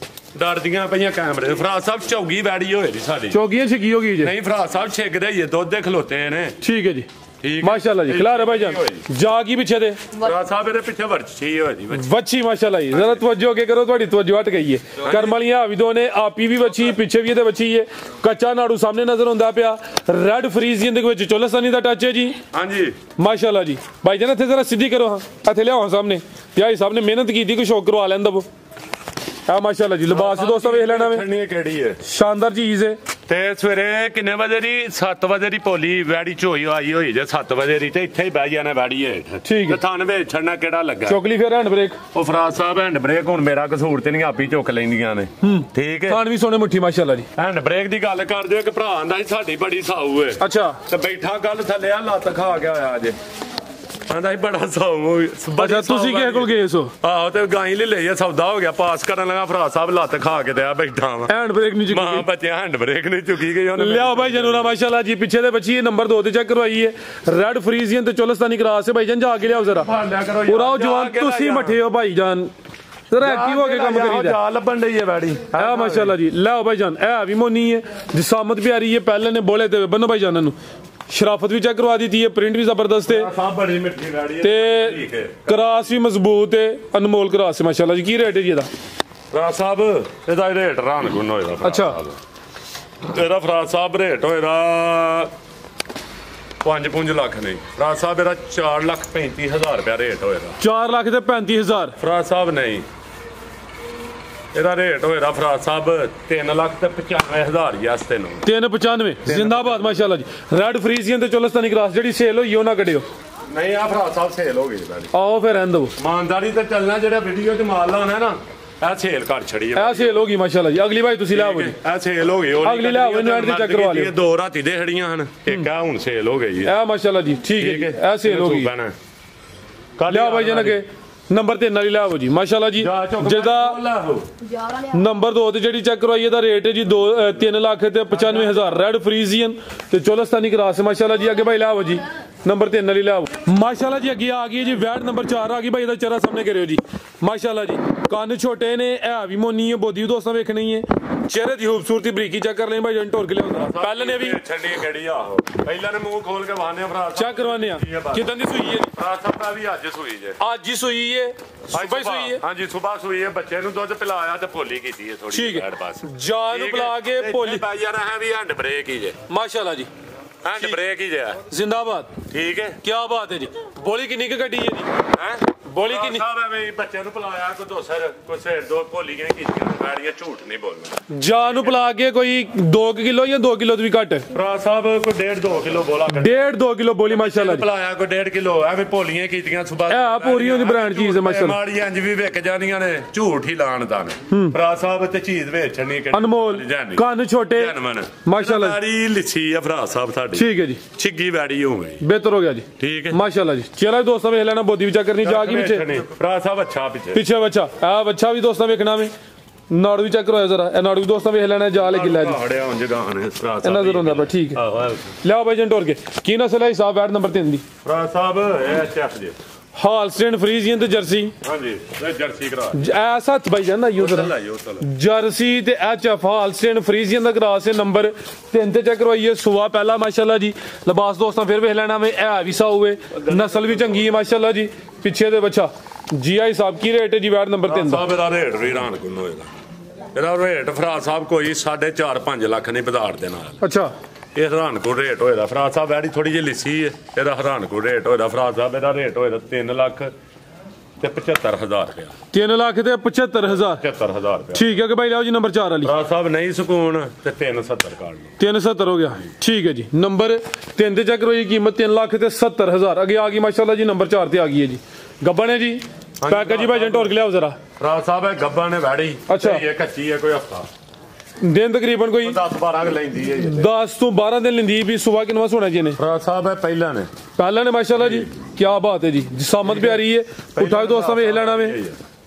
S1: ਡਰਦੀਆਂ ਪਈਆਂ ਕੈਮਰੇ ਫਰਾਜ ਸਾਹਿਬ ਚੌਗੀ ਵੈੜੀ ਹੋਏ ਦੀ ਸਾਡੀ
S2: ਚੌਗੀਆਂ ਛਿੱਗੀ ਹੋ ਗਈ ਜੀ
S1: ਨਹੀਂ ਫਰਾਜ ਸਾਹਿਬ ਛਿੱਗਦੇ ਹੀ ਦੁੱਧ ਦੇ ਖਲੋਤੇ ਨੇ
S2: ਠੀਕ ਹੈ ਜੀ
S1: ठीक
S2: माशाल्लाह जी खिला रहे भाईजान जागी पीछे दे
S1: साहब मेरे पीछे वर्ची होई दी
S2: बच्ची माशाल्लाह जी जरा तवज्जो के करो थोड़ी तवज्जो हट गई है करमलियां भी दो ने आपी भी बच्ची पीछे भी ते बच्ची है कच्चा नाड़ू सामने नजर हुंदा पिया रेड फ्रीजियन दे विच चोलस्तानी दा टच है जी
S1: हां जी
S2: माशाल्लाह जी भाईजान इथे जरा सीधी करो हां इथे ले आओ सामने यार साहब ने मेहनत की थी कोई शौक करवा लेंदा वो हां माशाल्लाह जी लिबास दोस्तों वेख लेना में
S1: केड़ी है
S2: शानदार चीज है
S1: ਤੇ ਸਵੇਰੇ ਕਿੰਨੇ ਵਜੇ ਦੀ 7 ਵਜੇ ਦੀ ਪੋਲੀ ਵੈੜੀ ਚੋਈ ਆਈ ਹੋਈ ਜੇ 7 ਵਜੇ ਦੀ ਤੇ ਇੱਥੇ ਹੀ ਬਹਿ ਜਾਣਾ ਵੈੜੀ ਹੇਠ
S2: ਠੀਕ ਹੈ
S1: ਥਾਨ ਵਿੱਚ ਛੜਨਾ ਕਿਹੜਾ ਲੱਗਾ
S2: ਚੁੱਕ ਲਈ ਫਿਰ ਹੈਂਡ ਬ੍ਰੇਕ
S1: ਉਹ ਫਰਾਜ਼ ਸਾਹਿਬ ਹੈਂਡ ਬ੍ਰੇਕ ਹੁਣ ਮੇਰਾ ਕਸੂਰ ਤੇ ਨਹੀਂ ਆਪੀ ਚੁੱਕ ਲੈਂਦੀਆਂ ਨੇ ਠੀਕ ਹੈ
S2: ਥਾਨ ਵੀ ਸੋਨੇ ਮੁੱਠੀ ਮਾਸ਼ਾਅੱਲਾ ਜੀ
S1: ਹੈਂਡ ਬ੍ਰੇਕ ਦੀ ਗੱਲ ਕਰਦੇ ਹੋ ਕਿ ਭਰਾ ਆਂਦਾ ਸੀ ਸਾਡੀ ਬੜੀ ਸਾਊ ਹੈ
S2: ਅੱਛਾ
S1: ਤੇ ਬੈਠਾ ਗੱਲ ਥੱਲੇ ਆ ਲੱਤ ਖਾ ਗਿਆ ਹੋਇਆ ਅਜੇ ਆਂਦਾ ਸੀ ਬੜਾ ਸਾਊ
S2: ਅੱਛਾ ਤੁਸੀਂ ਕਿਹਦੇ ਕੋਲ ਗਏ ਸੋ
S1: ਆਹੋ ਤੇ ਗਾਈ ਲੈ ਲਈ ਸੌਦਾ ਹੋ ਗਿਆ ਪਾਸ ਕਰਨ ਲੱਗਾ ਫਰਾਜ਼ ਸਾਹਿਬ ਲੱਤ ਖਾ ਕੇ ਤੇ ਆ ਬੈਠਾ ਵਾ
S2: हैंड ब्रेक नहीं चुकी
S1: मां बच्चे हैंड ब्रेक नहीं चुकी गई उन्होंने
S2: लिया भाई जनूरा माशाल्लाह जी पीछे दे बच्ची है नंबर 2 ते चेक करवाई है रेड फ्रीजियन ते चोलस्तानी क्रॉस है भाईजान जाके लियाओ जरा पूरा जवान तुसी मठे हो भाईजान जरा एक्टिव हो के काम करीदा
S1: जा लबन दी है बैड़ी
S2: हां माशाल्लाह जी लाओ भाईजान ए भी मोनी है जिसामत प्यारी है पहले ने बोले ते बनो भाईजान नु शराफत भी चेक करवा दी थी प्रिंट भी जबरदस्त है
S1: सब बड़ी मिठी गाड़ी है
S2: ते क्रॉस भी मजबूत है अनमोल क्रॉस है माशाल्लाह जी की रेट है जी ਇਹਦਾ
S1: ਫਰਾਜ਼ ਸਾਹਿਬ ਇਹਦਾ ਰੇਟ ਰਾਨ ਗੁਣ ਹੋਏਗਾ
S2: ਅੱਛਾ
S1: ਤੇਰਾ ਫਰਾਜ਼ ਸਾਹਿਬ ਰੇਟ ਹੋਏਗਾ 5 ਲੱਖ ਨਹੀਂ ਫਰਾਜ਼ ਸਾਹਿਬ ਇਹਦਾ 4,35,000 ਰੁਪਇਆ ਰੇਟ ਹੋਏਗਾ
S2: 4 ਲੱਖ ਤੇ 35,000
S1: ਫਰਾਜ਼ ਸਾਹਿਬ ਨਹੀਂ ਇਹਦਾ ਰੇਟ ਹੋਏਗਾ ਫਰਾਜ਼ ਸਾਹਿਬ 3,95,000 ਯਸ ਤੈਨੂੰ
S2: 395 जिंदाबाद माशाल्लाह जी रेड फ्रीजियन ते चोलस्तानी क्रॉस जेडी सेल होई ਉਹਨਾਂ ਕੱਢਿਓ
S1: ਨਹੀਂ ਆ ਫਰਾਜ਼ ਸਾਹਿਬ ਸੇਲ ਹੋ ਗਈ ਸਾਡੀ
S2: ਆਓ ਫਿਰ ਰਹਿਣ ਦਿਓ
S1: ਇਮਾਨਦਾਰੀ ਤੇ ਚੱਲਣਾ ਜਿਹੜਾ ਵੀਡੀਓ 'ਚ ਮਾਲ ਲਾਉਣਾ ਨਾ ਇਹ ਸੇਲ ਕਰ ਛੜੀ
S2: ਇਹ ਸੇਲ ਹੋ ਗਈ ਮਾਸ਼ਾਅੱਲਾ ਜੀ ਅਗਲੀ ਵਾਰ ਤੁਸੀਂ ਲਿਆਓ ਜੀ
S1: ਇਹ ਸੇਲ ਹੋ ਗਈ
S2: ਅਗਲੀ ਲਿਆਓ ਇਹਨੂੰ ਐਡ ਤੇ ਚੈੱਕ ਕਰਵਾ ਲਿਓ
S1: ਦੋ ਰਾਤੀ ਦੇ ਖੜੀਆਂ ਹਨ ਇੱਕ ਆ ਹੁਣ ਸੇਲ ਹੋ ਗਈ
S2: ਇਹ ਮਾਸ਼ਾਅੱਲਾ ਜੀ ਠੀਕ ਹੈ ਇਹ ਸੇਲ ਹੋ ਗਈ ਲਿਆਓ ਭਾਈ ਜਨ ਅਗੇ ਨੰਬਰ 3 ਵਾਲੀ ਲਿਆਓ ਜੀ ਮਾਸ਼ਾਅੱਲਾ ਜੀ ਜਿਹਦਾ ਨੰਬਰ 2 ਤੇ ਜਿਹੜੀ ਚੈੱਕ ਕਰਵਾਈ ਇਹਦਾ ਰੇਟ ਹੈ ਜੀ 3,95,000 ਰੈਡ ਫਰੀਜ਼ੀਅਨ ਤੇ ਚੋਲਸਤਾਨੀ ਕਰਾਸ ਮਾਸ਼ਾਅੱਲਾ ਜੀ ਅੱਗੇ ਭਾਈ ਲਿਆਓ ਜੀ नंबर 3 वाली लाओ माशाल्लाह जी अगे आ गई जी वैट नंबर 4 आ गई भाई इहदा चेहरा सामने करियो जी माशाल्लाह जी कान छोटे ने है भी मोनी है बोदी दोस्तों वेखनी है चेहरे दी खूबसूरती बरीकी चेक कर ले भाई जन टोर के ले पहले ने भी
S1: छड़ी केड़ी आहो पहले ने मुंह खोल के बाने फराज
S2: चेक करवाने कितन दी सुई है
S1: फराज साहब दा भी आज सुई जे
S2: आज ही सुई है सुबह सुई है
S1: हां जी सुबह सुई है बच्चे नु दूध पिलाया ते पोली कीती है थोड़ी
S2: ठीक है
S1: बस
S2: जान नु पिला के पोली
S1: भाई यार है भी हैंड ब्रेक ही जे
S2: माशाल्लाह जी
S1: हैंड ब्रेक ही जे
S2: जिंदाबाद
S1: ठीक है
S2: क्या बात है जी बोली कितनी की गड्डी है जी
S1: हैं
S2: बोली कितनी
S1: साहब है बच्चे नु पिलाया को दो सर को सेर दो पोलियां कीतियां गाड़ियां झूठ नहीं बोलना
S2: जान नु पिला के कोई 2 किलो या 2 किलो तो भी घट
S1: फराज साहब को 1.5-2 किलो बोला
S2: 1.5-2 किलो बोली माशाल्लाह
S1: पिलाया को 1.5 किलो ਐਵੇਂ पोलियां कीतियां सुबह
S2: ए पूरी होंदी ब्रांड चीज है माशाल्लाह
S1: ਮਾੜੀ ਇੰਜ ਵੀ ਵਿਕ ਜਾਂਦੀਆਂ ਨੇ ਝੂਠ ਹੀ ਲਾਣ ਦਾ ਨੇ ਫਰਾਜ਼ ਸਾਹਿਬ ਤੇ ਚੀਜ਼ ਵੇਚਣੀ ਕਿ
S2: ਅਨਮੋਲ ਕੰਨ ਛੋਟੇ ਮਾਸ਼ਾल्लाह
S1: ਸਾਰੀ ਲਿੱਸੀ ਆ ਫਰਾਜ਼ ਸਾਹਿਬ ਸਾਡੀ
S2: ਠੀਕ ਹੈ ਜੀ
S1: ਛਿੱਗੀ ਵੈੜੀ ਹੋ ਗਈ
S2: ਬਿਹਤਰ ਹੋ ਗਿਆ ਜੀ
S1: ਠੀਕ ਹੈ
S2: ਮਾਸ਼ਾल्लाह ਜੀ ਚਲੋ ਦੋਸਤਾਂ ਵੇਖ ਲੈਣਾ ਬੋਦੀ ਵਿਚਾ ਕਰਨੀ ਜਾ ਕੇ ਪਿੱਛੇ
S1: ਫਰਾਜ਼ ਸਾਹਿਬ ਅੱਛਾ
S2: ਪਿੱਛੇ ਬੱਚਾ ਆ ਬੱਚਾ ਵੀ ਦੋਸਤਾਂ ਵੇਖਣਾ ਵੇ ਨਾੜੂ ਵੀ ਚੈੱਕ ਕਰਵਾਓ ਜਰਾ ਇਹ ਨਾੜੂ ਵੀ ਦੋਸਤਾਂ ਵੇਖ ਲੈਣਾ ਜਾ ਲੈ ਗਿੱਲਾ ਜੀ
S1: ਹੜਿਆ ਹੁਣ ਜਗਾਨ ਹੈ ਫਰਾਜ਼ ਸਾਹਿਬ
S2: ਨਜ਼ਰ ਹੁੰਦਾ ਪਰ ਠੀਕ ਹੈ ਲਿਆਓ ਭਾਈ ਜਨ ਟੋਰ ਕੇ ਕੀ ਨਸਲ ਹੈ ਹਿਸਾਬ ਵੈਟ ਨੰਬਰ 3 ਦੀ
S1: ਫਰਾਜ਼ ਸਾਹਿਬ ਇਹ ਚੈਫ ਜੀ
S2: ਹਾਲਸਟੇਨ ਫਰੀਜ਼ੀਅਨ ਤੇ ਜਰਸੀ
S1: ਹਾਂਜੀ ਇਹ ਜਰਸੀ ਕਰਾ
S2: ਐਸਾ ਭਾਈ ਜਾਨ ਨਾ ਯੂਜ਼ਰ ਜਰਸੀ ਤੇ ਐਚਐਫ ਹਾਲਸਟੇਨ ਫਰੀਜ਼ੀਅਨ ਦਾ ਕਰਾਸ ਹੈ ਨੰਬਰ 3 ਤੇ ਚੈੱਕ ਕਰਵਾਈਏ ਸੁਆ ਪਹਿਲਾ ਮਾਸ਼ਾਅੱਲਾ ਜੀ ਲਿਬਾਸ ਦੋਸਤਾਂ ਫਿਰ ਵੇਖ ਲੈਣਾ ਵੇ ਇਹ ਵੀ ਸਾਊ ਹੈ ਨਸਲ ਵੀ ਚੰਗੀ ਹੈ ਮਾਸ਼ਾਅੱਲਾ ਜੀ ਪਿੱਛੇ ਦੇ ਬੱਚਾ जी आई साहब की रेट है जी वैट नंबर 3
S1: साहब ਇਹਦਾ ਰੇਟ ਵੀ ਰਾਨ ਕੋਲ ਹੋਏਗਾ ਇਹਦਾ ਰੇਟ ਫਰਾਜ਼ ਸਾਹਿਬ ਕੋਈ 4.5-5 ਲੱਖ ਨਹੀਂ ਬਾਜ਼ਾਰ ਦੇ ਨਾਲ
S2: ਅੱਛਾ
S1: ਇਹ ਹੈਰਾਨਕੁਲ ਰੇਟ ਹੋਏਦਾ ਫਰਾਜ ਸਾਹਿਬ ਐਡੀ ਥੋੜੀ ਜਿਹੀ ਲਿੱਸੀ ਹੈ ਇਹਦਾ ਹੈਰਾਨਕੁਲ ਰੇਟ ਹੋਏਦਾ ਫਰਾਜ ਸਾਹਿਬ ਇਹਦਾ ਰੇਟ ਹੋਏਦਾ 3 ਲੱਖ ਤੇ 75,000 ਰੁਪਇਆ
S2: 3 ਲੱਖ ਤੇ 75,000
S1: 75,000 ਰੁਪਇਆ
S2: ਠੀਕ ਹੈ ਕਿ ਭਾਈ ਲਿਆਓ ਜੀ ਨੰਬਰ 4 ਵਾਲੀ
S1: ਫਰਾਜ ਸਾਹਿਬ ਨਹੀਂ ਸਕੂਨ ਤੇ 370 ਕਾਢ ਲਓ
S2: 370 ਹੋ ਗਿਆ ਠੀਕ ਹੈ ਜੀ ਨੰਬਰ 3 ਤੇ ਚੈੱਕ ਕਰੋ ਜੀ ਕੀਮਤ 3 ਲੱਖ ਤੇ 70,000 ਅੱਗੇ ਆ ਗਈ ਮਾਸ਼ਾਅੱਲਾ ਜੀ ਨੰਬਰ 4 ਤੇ ਆ ਗਈ ਹੈ ਜੀ ਗੱਬਣ ਹੈ ਜੀ ਪੈਕ ਜੀ ਭਾਈ ਜੰਟ ਹੋਰ ਲਿਆਓ ਜ਼ਰਾ
S1: ਫਰਾਜ ਸਾਹਿਬ ਇਹ ਗੱਬਾ ਨੇ ਵੈੜੀ
S2: ਅੱਛਾ।
S1: ਇਹ ਕੱਚੀ ਹੈ ਕੋਈ ਹਫਤਾ
S2: ਦਿਨ ਤਕਰੀਬਨ ਕੋਈ
S1: 10-12 ਲੈਂਦੀ ਹੈ
S2: 10 ਤੋਂ 12 ਦਿਨ ਲੈਂਦੀ ਵੀ ਸਵੇਰ ਕਿੰਨਾ ਸੋਣਾ ਜੀ ਨੇ
S1: ਫਰਾਜ ਸਾਹਿਬ ਇਹ ਪਹਿਲਾਂ ਨੇ
S2: ਪਹਿਲਾਂ ਨੇ ਮਾਸ਼ਾਅੱਲਾ ਜੀ ਕੀ ਬਾਤ ਹੈ ਜੀ ਸਾਮਤ ਪਿਆਰੀ ਹੈ ਉਠਾਓ ਦੋਸਤਾਂ ਵੇਖ ਲੈਣਾ ਵੇ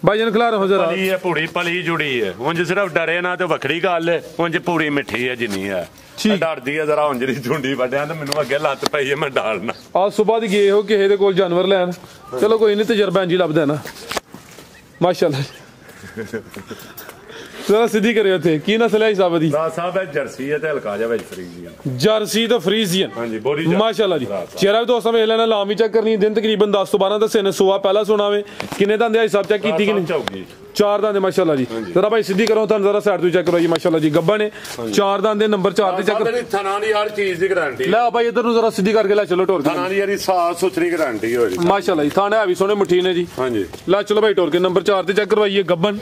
S2: ਭਾਈ ਜਨ ਖਿਲਾ ਰਹੋ ਜ਼ਰਾ
S1: ਪਲੀ ਹੈ ਪੂੜੀ ਪਲੀ ਜੁੜੀ ਹੈ ਉਂਝ ਸਿਰਫ ਡਰੇ ਨਾ ਤੇ ਵੱਖਰੀ ਗੱਲ ਹੈ ਉਂਝ ਪੂਰੀ ਮਿੱਠੀ ਹੈ ਜਿੰਨੀ ਹੈ ਡਰਦੀ ਹੈ ਜ਼ਰਾ ਉਂਝ ਦੀ ਝੁੰਡੀ ਵੱਡਿਆਂ ਤੇ ਮੈਨੂੰ ਅੱਗੇ ਲੱਤ ਪਈ ਹੈ ਮੈਂ ਡਾਲਣਾ
S2: ਆ ਸਵੇਰ ਦੀ ਗਏ ਹੋ ਕਿਸੇ ਦੇ ਕੋਲ ਜਾਨਵਰ ਲੈਣ ਚਲੋ ਕੋਈ ਨਹੀਂ ਤਜਰਬਾ ਇੰਜ ਲੱਭਦਾ ਨਾ ਮਾਸ਼ਾਅੱਲਾ ਜ਼ਰਾ ਸਿੱਧੀ ਕਰਿਓ ਇੱਥੇ ਕੀ ਨਸਲ ਹੈ ਹਿਸਾਬ ਦੀ
S1: ਫਰਾਜ ਸਾਹਿਬ ਇਹ ਜਰਸੀ ਹੈ ਤੇ ਹਲਕਾ ਜਿਹਾ ਵਿੱਚ ਫਰੀਜ਼ੀਅਨ
S2: ਜਰਸੀ ਤੇ ਫਰੀਜ਼ੀਅਨ
S1: ਹਾਂਜੀ ਬੋਰੀ
S2: ਮਾਸ਼ਾਅੱਲਾ ਜੀ ਚਿਹਰਾ ਵੀ ਦੋਸਤਾਂ ਵੇਖ ਲੈਣਾ ਲਾਮ ਹੀ ਚੈੱਕ ਕਰਨੀ ਦਿਨ ਤਕਰੀਬਨ 10 ਤੋਂ 12 ਦੱਸੇ ਨੇ ਸੂਆ ਪਹਿਲਾ ਸੁਣਾਵੇ ਕਿੰਨੇ ਦੰਦ ਆ ਹਿਸਾਬ ਚੈੱਕ ਕੀਤੀ ਕਿ ਨਹੀਂ 4 ਦੰਦ ਮਾਸ਼ਾਅੱਲਾ ਜੀ ਜ਼ਰਾ ਭਾਈ ਸਿੱਧੀ ਕਰੋ ਤੁਹਾਨੂੰ ਜ਼ਰਾ ਸਾਈਡ ਤੋਂ ਚੈੱਕ ਕਰੋ ਜੀ ਮਾਸ਼ਾਅੱਲਾ ਜੀ ਗੱਬਾ ਨੇ 4 ਦੰਦ ਦੇ ਨੰਬਰ 4 ਤੇ ਚੈੱਕ
S1: ਥਣਾ ਦੀ ਹਰ ਚੀਜ਼ ਦੀ ਗਾਰੰਟੀ
S2: ਲੈ ਭਾਈ ਇਧਰ ਨੂੰ ਜ਼ਰਾ ਸਿੱਧੀ ਕਰਕੇ ਲੈ ਚਲੋ ਟੋਰ
S1: ਥਣਾ ਦੀ ਯਾਰੀ ਸਾਫ ਸੁਥਰੀ ਗਾਰੰਟੀ ਹੋਈ
S2: ਮਾਸ਼ਾਅੱਲਾ ਜੀ ਥਾਣੇ ਆ ਵੀ ਸੋਹਣੇ ਮੁੱਠੀ ਨੇ ਜੀ
S1: ਹਾਂਜੀ
S2: ਲੈ ਚਲੋ ਭਾਈ ਟੋਰ ਕੇ ਨੰਬਰ 4 ਤੇ ਚੈੱਕ ਕਰਵਾਈਏ ਗੱਬਨ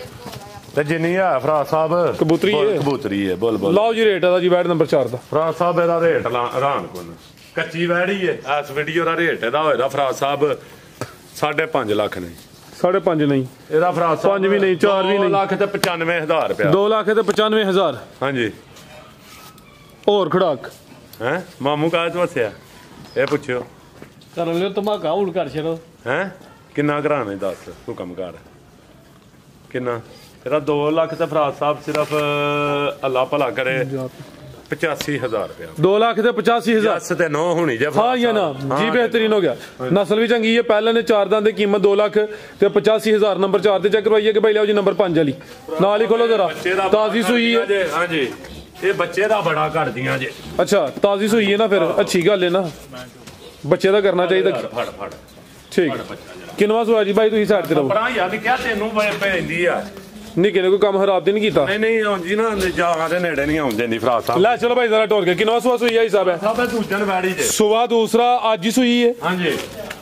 S1: ਤੇ ਜਿੰਨੀ ਹੈ ਫਰਾਜ ਸਾਹਿਬ
S2: ਕਬੂਤਰੀ ਹੈ
S1: ਬੋਲ
S2: ਲਾਓ ਜੀ ਰੇਟ ਇਹਦਾ ਜੀ ਵੈਟ ਨੰਬਰ 4 ਦਾ
S1: ਫਰਾਜ ਸਾਹਿਬ ਇਹਦਾ ਰੇਟ ਹੈਰਾਨਕੁਲ ਕੱਚੀ ਵੈੜੀ ਹੈ ਇਸ ਵੀਡੀਓ ਦਾ ਰੇਟ ਇਹਦਾ ਹੋਏਦਾ ਫਰਾਜ ਸਾਹਿਬ 5.5 ਲੱਖ ਨੇ
S2: 5.5 ਨਹੀਂ
S1: ਇਹਦਾ ਫਰਾਜ ਸਾਹਿਬ
S2: 5 ਵੀ ਨਹੀਂ 4 ਵੀ ਨਹੀਂ
S1: 2 ਲੱਖ ਤੇ 95,000 ਰੁਪਇਆ
S2: 2 ਲੱਖ ਤੇ 95,000
S1: ਹਾਂਜੀ
S2: ਹੋਰ ਖੜਾਕ
S1: ਹੈ ਮਾਮੂ ਕਾਹ ਤੋਂ ਹੱਸਿਆ ਇਹ ਪੁੱਛਿਓ
S3: ਕਰ ਲਿਓ ਧਮਾਕਾ ਹੁਣ ਕਰ ਛੜੋ
S1: ਹੈ ਕਿੰਨਾ ਘਰਾਣੇ ਦੱਸ ਤੂੰ ਕੰਮ ਕਰ ਕਿੰਨਾ ਇਹਦਾ 2 ਲੱਖ ਤੇ ਫਰਾਜ ਸਾਹਿਬ ਸਿਰਫ ਅੱਲਾ ਭਲਾ ਕਰੇ 85,000 ਰੁਪਇਆ
S2: 2 ਲੱਖ ਤੇ 85,000
S1: ਜੱਸ ਤੇ ਨੋ ਹੋਣੀ ਜੇ
S2: ਹਾਂ ਜਾਂ ਨਾ ਜੀ ਬਿਹਤਰੀਨ ਹੋ ਗਿਆ ਨਸਲ ਵੀ ਚੰਗੀ ਹੈ ਪਹਿਲਾਂ ਨੇ 4 ਦੰਦ ਦੀ ਕੀਮਤ 2 ਲੱਖ ਤੇ 85,000 ਨੰਬਰ 4 ਤੇ ਚੈੱਕ ਕਰਵਾਈਏ ਕਿ ਭਾਈ ਲਿਆਓ ਜੀ ਨੰਬਰ 5 ਵਾਲੀ ਨਾਲ ਹੀ ਖੋਲੋ ਜ਼ਰਾ ਤਾਜ਼ੀ ਸੂਈ ਹੈ
S1: ਹਾਂਜੀ ਇਹ ਬੱਚੇ ਦਾ ਬੜਾ ਘੜਦੀਆਂ ਜੇ
S2: ਅੱਛਾ ਤਾਜ਼ੀ ਸੂਈ ਹੈ ਨਾ ਫਿਰ ਅੱਛੀ ਗੱਲ ਹੈ ਨਾ ਬੱਚੇ ਦਾ ਕਰਨਾ ਚਾਹੀਦਾ
S1: ਫੜ
S2: ਠੀਕ ਕਿੰਨਵਾ ਸੂਆ ਜੀ ਭਾਈ ਤੁਸੀਂ ਸਾਈਡ ਤੇ ਰਹੋ
S1: ਭਰਾ ਯਾਰ ਕਿਹਾ ਤੈਨੂੰ ਪੈਂਦੀ ਆ
S2: ਨਿੱਕੇ ਨੇ ਕੋਈ ਕੰਮ ਖਰਾਬ ਤੇ ਨਹੀਂ ਕੀਤਾ
S1: ਨਹੀਂ ਆਉਂਦੀ ਨਾ ਜਗ੍ਹਾ ਦੇ ਨੇੜੇ ਨਹੀਂ ਆਉਂਦੇ ਨਹੀਂ ਫਰਾਜ ਸਾਹਿਬ
S2: ਲੈ ਚਲੋ ਭਾਈ ਜ਼ਰਾ ਟੋਰ ਕੇ ਕਿੰਨਵਾ ਸੂਆ ਸੂਈ ਹੈ ਹਿਸਾਬ ਹੈ
S1: ਸਭ ਦੂਜਣ ਵੈੜੀ ਜੇ
S2: ਸੂਆ ਦੂਸਰਾ ਅੱਜ ਹੀ ਸੂਈ ਹੈ
S1: ਹਾਂਜੀ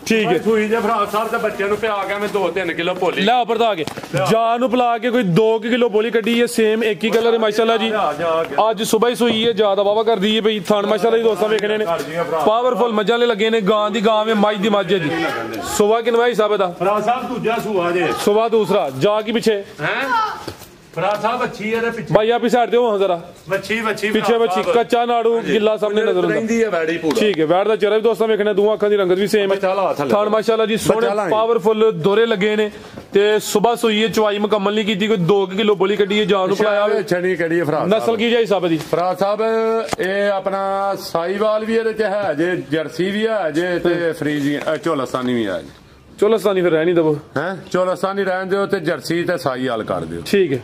S2: ਠੀਕ ਹੈ
S1: ਸੂਈ ਜੇ ਫਰਾਜ ਸਾਹਿਬ ਤੇ ਬੱਚਿਆਂ ਨੂੰ ਪਿਆ ਗਿਆ ਮੈਂ 2-3 ਕਿਲੋ ਭੋਲੀ
S2: ਲੈ ਉੱਪਰ ਦਾ ਆ ਕੇ ਜਾਨ ਨੂੰ ਪਿਲਾ ਕੇ ਕੋਈ 2 ਕਿਲੋ ਬੋਲੀ ਕੱਢੀ ਹੈ ਸੇਮ ਇੱਕ ਹੀ ਕਲਰ ਹੈ ਮਾਸ਼ਾਅੱਲਾ ਜੀ ਅੱਜ ਸਵੇਰ ਹੀ ਸੂਈ ਹੈ ਜ਼ਿਆਦਾ ਵਾਵਾ ਕਰਦੀ ਹੈ ਭਈ ਥਣ ਮਾਸ਼ਾਅੱਲਾ ਜੀ ਦੋਸਤਾਂ ਵੇਖਣੇ ਨੇ ਪਾਵਰਫੁਲ ਮੱਝਾਂ ਲੈ ਲੱਗੇ ਨੇ ਗਾਂ ਦੀ ਗਾਂ ਵੇ ਮੱਝ ਦੀ ਮੱਝ ਹੈ ਜੀ ਸਵੇਰ ਕਿੰਨਾ ਹਿਸਾਬ ਦਾ
S1: ਫਰਾਜ ਸਾਹਿਬ ਦੂਜਾ ਸੂਆ ਜੇ
S2: ਸਵੇਰ ਦੂਸਰਾ ਜਾ ਕੇ ਪਿੱਛੇ
S1: ਹੈ ਫਰਾਜ ਸਾਹਿਬ ਅੱਛੀ ਹੈ ਪਿੱਛੇ
S2: ਭਾਈ ਆ ਸਾਈਡ ਤੇ ਹੋ ਜ਼ਰਾ
S1: ਮੱਛੀ
S2: ਪਿੱਛੇ ਬੱਚੀ ਕੱਚਾ ਨਾੜੂ ਗਿੱਲਾ ਸਾਹਮਣੇ ਨਜ਼ਰ ਆਉਂਦਾ
S1: ਰਹਿੰਦੀ ਹੈ ਵੈੜੀ ਪੂਰਾ
S2: ਠੀਕ ਹੈ ਵੈੜ ਦਾ ਚਿਹਰਾ ਵੀ ਦੋਸਤਾਂ ਵੇਖਣਾ ਦੋਹਾਂ ਅੱਖਾਂ ਦੀ ਰੰਗਤ ਵੀ ਸੇਮ ਹੈ ਥਣ ਮਾਸ਼ਾਅੱਲਾ ਜੀ ਸੋਹਣੇ ਪਾਵਰਫੁਲ ਦੋਰੇ ਲੱਗੇ ਨੇ ਤੇ ਸਵੇਰ ਸੂਈ ਹੈ ਚਵਾਈ ਮੁਕੰਮਲ ਨਹੀਂ ਕੀਤੀ ਕੋਈ 2 ਕਿਲੋ ਬੋਲੀ ਕੱਢੀ ਹੈ ਜਾਨ ਨੂੰ ਪੜਾਇਆ ਹੋਵੇ
S1: ਛਣੀ ਕਿਹੜੀ ਹੈ ਫਰਾਜ
S2: ਨਸਲ ਕੀ ਜਾਈ ਸਾਹਿਬ ਦੀ
S1: ਫਰਾਜ ਸਾਹਿਬ ਇਹ ਆਪਣਾ ਸਾਈਵਾਲ ਵੀ ਇਹਦੇ ਚ ਹੈ ਜੇ ਜਰਸੀ ਵੀ ਹੈ ਜੇ ਤੇ ਫਰੀਜ਼ੀ ਝੋਲਸਤਾਨੀ ਵੀ ਹੈ
S2: ਚੋਲਸਤਾਨੀ ਫਿਰ ਰਹਿ ਨਹੀਂ ਦਵੋ
S1: ਹੈ ਝੋਲਸਤਾਨੀ ਰਹਿਣ ਦਿਓ ਤੇ ਜਰਸੀ ਤੇ ਸਾਈਵਾਲ ਕਰ ਦਿਓ
S2: ਠੀਕ ਹੈ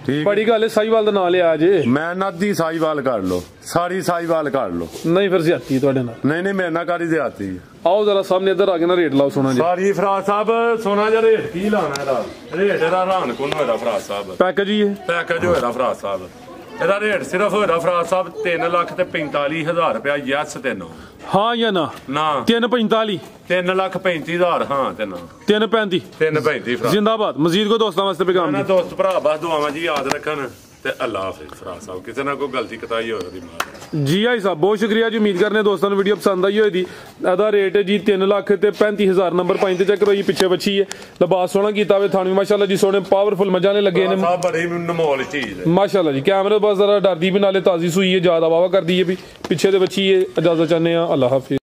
S1: ਠੀਕ
S2: ਬੜੀ ਗੱਲ ਹੈ ਸਾਈਵਾਲ ਦਾ ਨਾਂ ਲਿਆ ਜੇ
S1: ਮੈਂ ਨਾਦੀ ਸਾਈਵਾਲ ਕਰ ਲੋ ਸਾਰੀ ਸਾਈਵਾਲ ਕਰ ਲੋ
S2: ਨਹੀਂ ਫਿਰ ਜ਼ਿਆਦਤੀ ਤੁਹਾਡੇ ਨਾਲ
S1: ਨਹੀਂ ਮੇਰੇ ਨਾਲ ਕਾਰੀ ਜ਼ਿਆਦਤੀ
S2: ਆਓ ਜ਼ਰਾ ਸਾਹਮਣੇ ਇੱਧਰ ਆ ਕੇ ਨਾ ਰੇਟ ਲਾਓ ਸੋਨਾ ਜੀ
S1: ਸਾਰੀ ਫਰਾਜ ਸਾਹਿਬ ਸੋਨਾ ਜਿਹਾ ਰੇਟ ਕੀ ਲਾਣਾ ਇਹਦਾ ਰੇਟ ਇਹਦਾ ਹੈਰਾਨ ਕੋਨ ਹੋਇਆ ਫਰਾਜ ਸਾਹਿਬ
S2: ਪੈਕੇਜ ਹੀ ਹੈ
S1: ਪੈਕੇਜ ਹੋਇਆ ਫਰਾਜ ਸਾਹਿਬ ਇਹਦਾ ਰੇਟ ਸਿਰਫ ਹੋਇਆ ਫਰਾਜ ਸਾਹਿਬ 3 ਲੱਖ ਤੇ 45,000 ਰੁਪਇਆ ਯੈਸ ਤੇ ਨੋ
S2: ਹਾਂ ਜਾਂ ਨਾ
S1: ਨਾ
S2: 345
S1: 3,35,000 ਹਾਂ ਤੇ ਨਾ
S2: 335
S1: 335 ਫਰਾਜ
S2: ਜ਼ਿੰਦਾਬਾਦ ਮਜ਼ੀਦ ਕੋ ਦੋਸਤਾਂ ਵਾਸਤੇ ਪੈਗਾਮ
S1: ਨਾ ਦੋਸਤ ਭਰਾ ਬਸ ਦੁਆਵਾਂ ਜੀ ਯਾਦ ਰੱਖਣ ਤੇ ਅੱਲਾ ਹਾਫਿਜ਼ ਫਰਾਜ ਸਾਹਿਬ ਕਿਸੇ ਨਾਲ ਕੋਈ ਗਲਤੀ ਕਤਾਈ ਹੋਵੇ ਉਹਦੀ ਮਾਰ
S2: ਜੀ ਆਈ ਸਾਹਿਬ ਬਹੁਤ ਸ਼ੁਕਰੀਆ ਜੀ ਉਮੀਦ ਕਰਨੇ ਦੋਸਤਾਂ ਨੂੰ ਵੀਡੀਓ ਪਸੰਦ ਆਈ ਹੋਏਗੀ ਇਹਦਾ ਰੇਟ ਹੈ ਜੀ 3 ਲੱਖ ਤੇ 35,000 ਨੰਬਰ 5 ਤੇ ਚੈੱਕ ਕਰੋ ਜੀ ਪਿੱਛੇ ਬੱਚੀ ਹੈ ਲਿਬਾਸ ਸੋਹਣਾ ਕੀਤਾ ਹੋਵੇ ਥਾਣੀ ਮਾਸ਼ਾਅੱਲਾ ਜੀ ਸੋਹਣੇ ਪਾਵਰਫੁਲ ਮੱਝਾਂ ਨੇ ਲੱਗੇ ਨੇ
S1: ਸਾਹਿਬ ਬੜੀ ਨਮੋਲ ਚੀਜ਼ ਹੈ
S2: ਮਾਸ਼ਾਅੱਲਾ ਜੀ ਕੈਮਰੇ ਬਸ ਜ਼ਰਾ ਡਰਦੀ ਵੀ ਨਾਲੇ ਤਾਜ਼ੀ ਸੂਈ ਹੈ ਜ਼ਿਆਦਾ ਵਾਵਾ ਕਰਦੀ ਹੈ ਵੀ ਪਿੱਛੇ ਦੇ ਬੱਚੀ ਹੈ ਇਜਾਜ਼ਤ ਚਾਹੁੰਦੇ ਆ ਅੱਲਾ ਹਾਫਿਜ਼